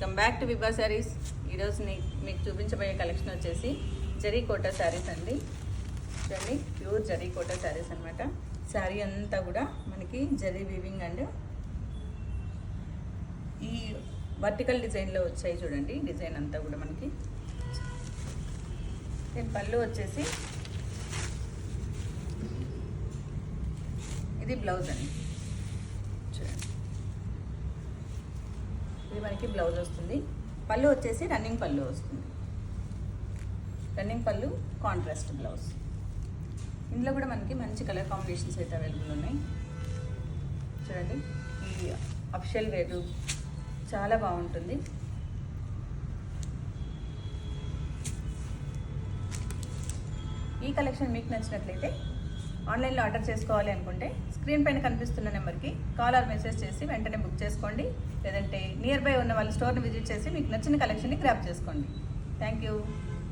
Welcome back to Vibha Sarees. ఈరోజు మీకు చూపించబోయే కలెక్షన్ వచ్చేసి జరీ కోటా శారీస్ అండి. చూడండి, ప్యూర్ జరీ కోటా శారీస్ అనమాట. శారీ అంతా కూడా మనకి జరీ వీవింగ్ అండ్ ఈ వర్టికల్ డిజైన్లో వచ్చాయి. చూడండి, డిజైన్ అంతా కూడా మనకి. దీని పళ్ళు వచ్చేసి ఇది బ్లౌజ్ అండి. చూడండి, ఇది మనకి బ్లౌజ్ వస్తుంది. పళ్ళు వచ్చేసి రన్నింగ్ పళ్ళు వస్తుంది. రన్నింగ్ పళ్ళు, కాంట్రాస్ట్ బ్లౌజ్. ఇందులో కూడా మనకి మంచి కలర్ కాంబినేషన్స్ అయితే అవైలబుల్ ఉన్నాయి. చూడండి, ఈ అఫిషియల్ వేరు చాలా బాగుంటుంది. ఈ కలెక్షన్ మీకు నచ్చినట్లయితే ఆన్లైన్లో ఆర్డర్ చేసుకోవాలి అనుకుంటే స్క్రీన్ పైన కనిపిస్తున్న నెంబర్కి కాల్ ఆర్ మెసేజ్ చేసి వెంటనే బుక్ చేసుకోండి. లేదంటే నియర్ బై ఉన్న వాళ్ళ స్టోర్ని విజిట్ చేసి మీకు నచ్చిన కలెక్షన్ని గ్రాప్ చేసుకోండి. Thank you.